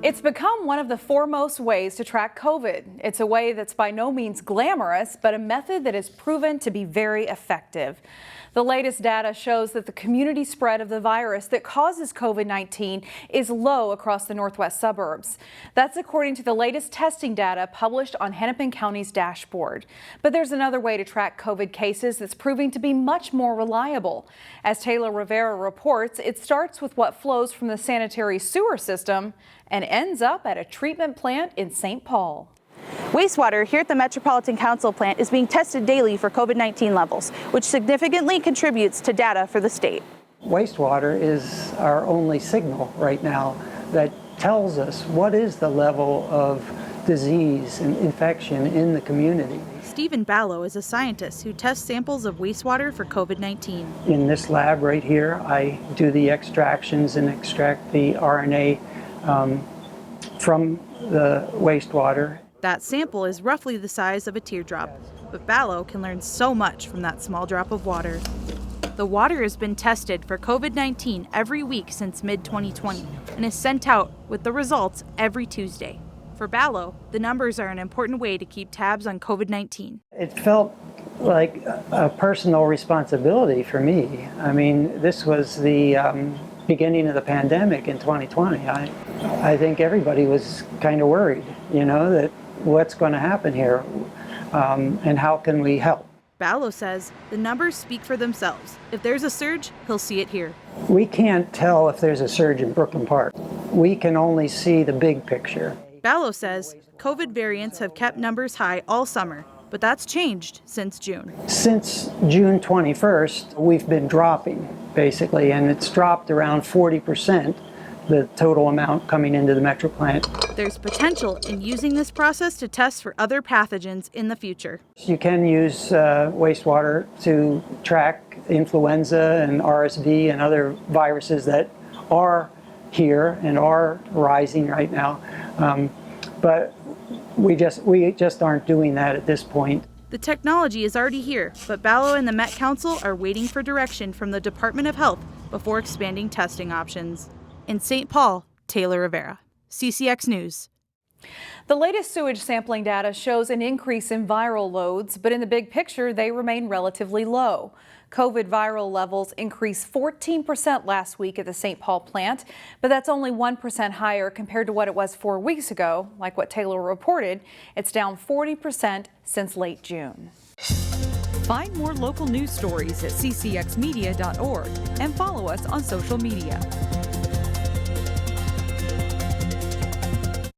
It's become one of the foremost ways to track COVID. It's a way that's by no means glamorous, but a method that has proven to be very effective. The latest data shows that the community spread of the virus that causes COVID-19 is low across the northwest suburbs. That's according to the latest testing data published on Hennepin County's dashboard. But there's another way to track COVID cases that's proving to be much more reliable. As Taylor Rivera reports, it starts with what flows from the sanitary sewer system and ends up at a treatment plant in St. Paul. Wastewater here at the Metropolitan Council plant is being tested daily for COVID-19 levels, which significantly contributes to data for the state. Wastewater is our only signal right now that tells us what is the level of disease and infection in the community. Stephen Ballo is a scientist who tests samples of wastewater for COVID-19. In this lab right here, I do the extractions and extract the RNA from the wastewater. That sample is roughly the size of a teardrop, but Ballo can learn so much from that small drop of water. The water has been tested for COVID-19 every week since mid-2020 and is sent out with the results every Tuesday. For Ballo, the numbers are an important way to keep tabs on COVID-19. It felt like a personal responsibility for me. I mean, this was the beginning of the pandemic in 2020. I think everybody was kind of worried, that what's going to happen here and how can we help. Ballo says the numbers speak for themselves. If there's a surge, he'll see it here. We can't tell if there's a surge in Brooklyn Park. We can only see the big picture. Ballo says COVID variants have kept numbers high all summer, but that's changed since June. Since June 21st, we've been dropping, basically, and it's dropped around 40%, the total amount coming into the Metro plant. There's potential in using this process to test for other pathogens in the future. You can use wastewater to track influenza and RSV and other viruses that are here and are rising right now, but we just aren't doing that at this point. The technology is already here, but Ballo and the Met Council are waiting for direction from the Department of Health before expanding testing options. In St. Paul, Taylor Rivera, CCX News. The latest sewage sampling data shows an increase in viral loads, but in the big picture, they remain relatively low. COVID viral levels increased 14% last week at the St. Paul plant, but that's only 1% higher compared to what it was 4 weeks ago. Like what Taylor reported, it's down 40% since late June. Find more local news stories at ccxmedia.org and follow us on social media.